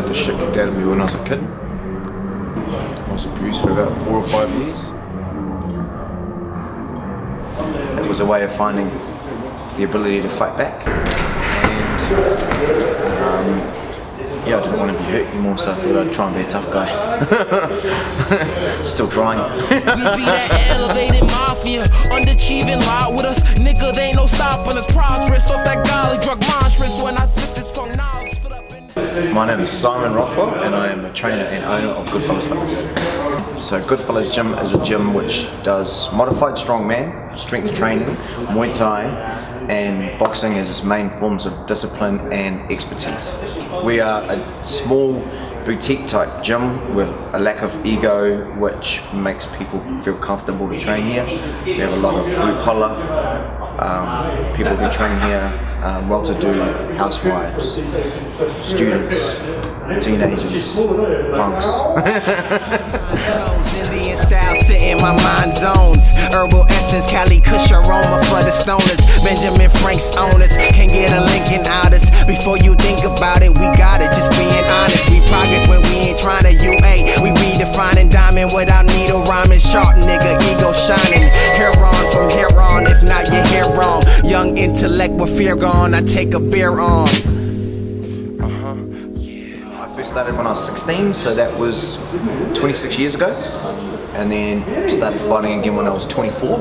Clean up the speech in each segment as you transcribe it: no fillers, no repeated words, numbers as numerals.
had the shit kicked out of me when I was a kid. I was abused for about 4 or 5 years. It was a way of finding the ability to fight back. And yeah, I didn't want to be hurt anymore, so I thought I'd try and be a tough guy. Still trying. We be that elevated mafia, underachieving loud with us. Nigga, they ain't no stopping us. Prosperous off that golly drug monstrous. When I spit this funk knowledge, fit up in. My name is Simon Rothwell, and I am a trainer and owner of Goodfellas Fitness. So Goodfellas Gym is a gym which does modified strongman, strength training, Muay Thai, and boxing as its main forms of discipline and expertise. We are a small boutique type gym with a lack of ego, which makes people feel comfortable to train here. We have a lot of blue collar people who train here, well-to-do housewives, students, teenagers, punks. Indian style sit in my mind zones. Herbal essence, Cali Kush aroma for the stoners. Benjamin Frank's owners can get a Lincoln out us. Before you think about it, we got it. Just being honest, we progress when we ain't trying to UA. We redefining diamond without needle rhyming. Sharp nigga, ego shining. Hair on from here on, if not your hair wrong. Young intellect with fear gone, I take a beer on. I first started when I was 16, so that was 26 years ago. And then started fighting again when I was 24.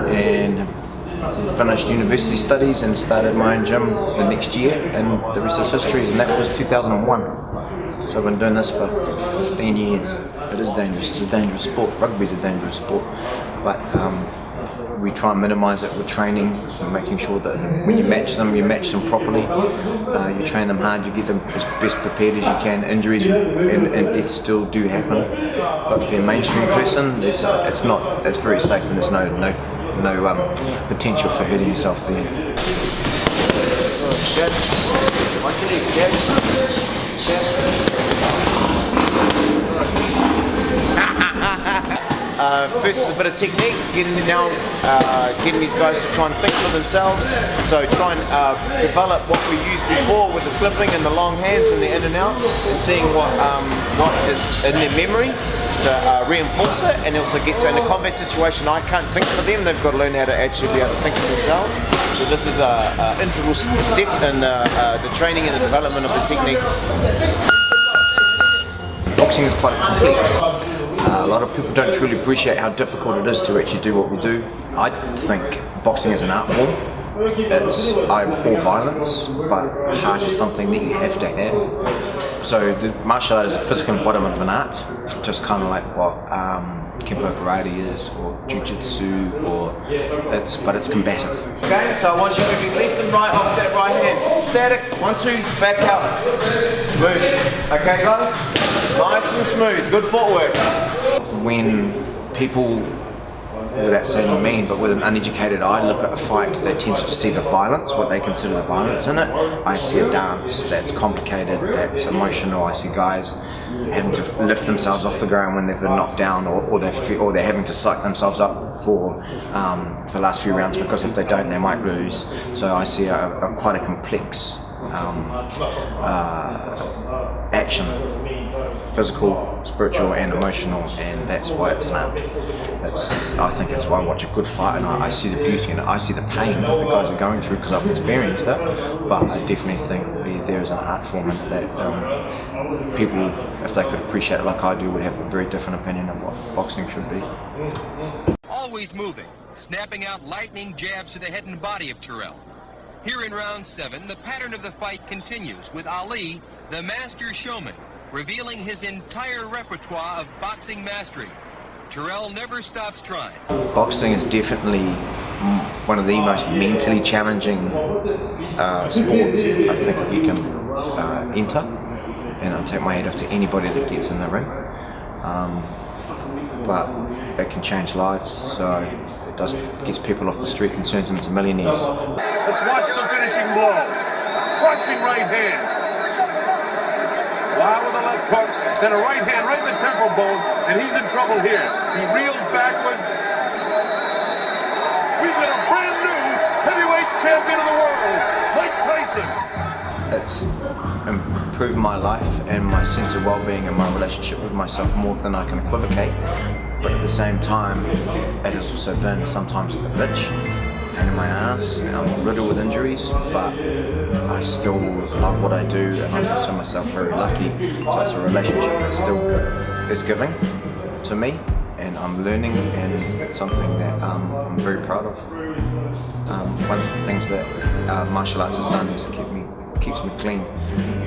And finished university studies and started my own gym the next year, and the rest is history, and that was 2001. So I've been doing this for 15 years. It is dangerous, it's a dangerous sport. Rugby's a dangerous sport, but we try and minimise it with training and making sure that when you match them properly. You train them hard, you get them as best prepared as you can. Injuries and deaths still do happen, but for a mainstream person, it's very safe, and there's no potential for hurting yourself there. First is a bit of technique, getting these guys to try and think for themselves. So try and develop what we used before with the slipping and the long hands and the in and out, and seeing what is in their memory to reinforce it, and also get to in a combat situation. I can't think for them; they've got to learn how to actually be able to think for themselves. So this is an integral step in the training and the development of the technique. Boxing is quite complex. A lot of people don't truly appreciate how difficult it is to actually do what we do. I think boxing is an art form. I abhor violence, but heart is something that you have to have. So the martial art is a physical embodiment of an art, just kind of like what Kempo karate is, or jiu-jitsu, but it's combative. Okay, so I want you to be left and right off that right hand. Static, 1, 2, back out. Move. Okay guys? Nice and smooth, good footwork. When people, without saying mean, but with an uneducated eye look at a fight, they tend to see the violence, what they consider the violence in it. I see a dance that's complicated, that's emotional. I see guys having to lift themselves off the ground when they've been knocked down, or they're having to psych themselves up for the last few rounds, because if they don't, they might lose. So I see quite a complex action, physical, spiritual and emotional, and that's why it's an art. I think that's why I watch a good fight, and I see the beauty in it. I see the pain that the guys are going through because I've experienced it, but I definitely think there is an art form in it that people, if they could appreciate it like I do, would have a very different opinion of what boxing should be. Always moving, snapping out lightning jabs to the head and body of Terrell. Here in round 7, the pattern of the fight continues, with Ali, the master showman, revealing his entire repertoire of boxing mastery. Terrell never stops trying. Boxing is definitely one of the most mentally challenging sports I think you can enter, and I'll take my hat off to anybody that gets in the ring. But it can change lives, so it gets people off the street and turns them into millionaires. Let's watch the finishing blow. Crushing right hand. Wow, with a left hook, then a right hand right in the temple bone, and he's in trouble here. He reels backwards. We've got a brand new heavyweight champion of the world, Mike Tyson. It's improved my life and my sense of well-being and my relationship with myself more than I can equivocate. But at the same time, it has also been sometimes a bitch, pain in my ass. I'm riddled with injuries, but I still love what I do, and I consider myself very lucky. So it's a relationship that still is giving to me, and I'm learning, and it's something that I'm very proud of. One of the things that martial arts has done is keeps me clean.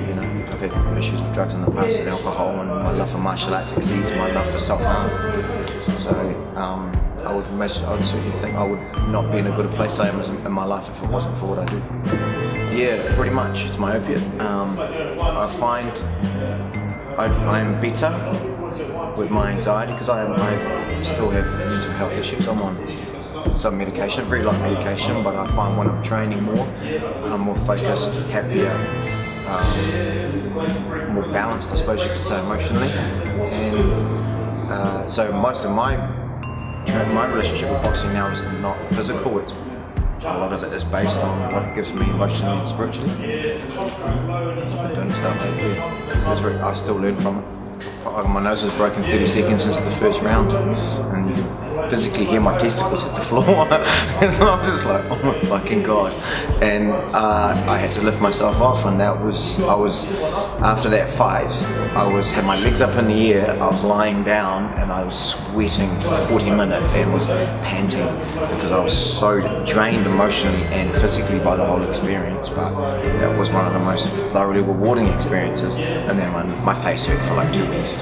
You know, I've had issues with drugs in the past and alcohol, and my love for martial arts exceeds my love for self-harm. So I would certainly think I would not be in a good place I am in my life if it wasn't for what I do. Yeah, pretty much. It's my opiate. I find I am better with my anxiety because I still have mental health issues. I'm on some medication, very light medication, but I find when I'm training more, I'm more focused, happier, more balanced, I suppose you could say, emotionally. And so most of my relationship with boxing now is not physical. It's a lot of it is based on what it gives me emotionally and spiritually. I've been doing stuff lately. I still learn from it. My nose was broken 30 seconds into the first round, and you can physically hear my testicles hit the floor. So I'm just like, oh my fucking god! And I had to lift myself off, and I was after that fight, had my legs up in the air. I was lying down, and I was sweating for 40 minutes and was panting because I was so drained emotionally and physically by the whole experience. But that was one of the most thoroughly rewarding experiences. And then my face hurt for like 2 weeks.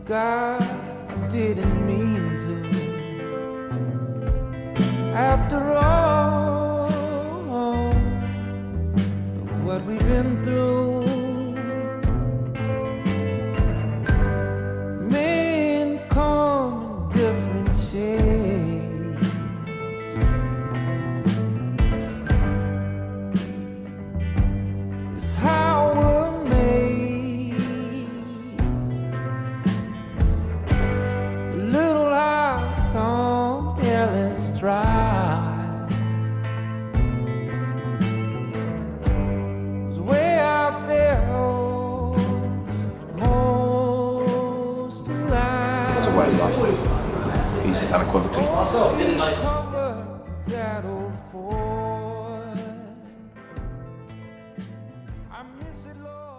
God, I didn't mean to. After all, what we've been through, men come in different shades. It's how we're made. Drive was the way I felt most alive. It's a way of life. He's unequivocally. I miss it, Lord.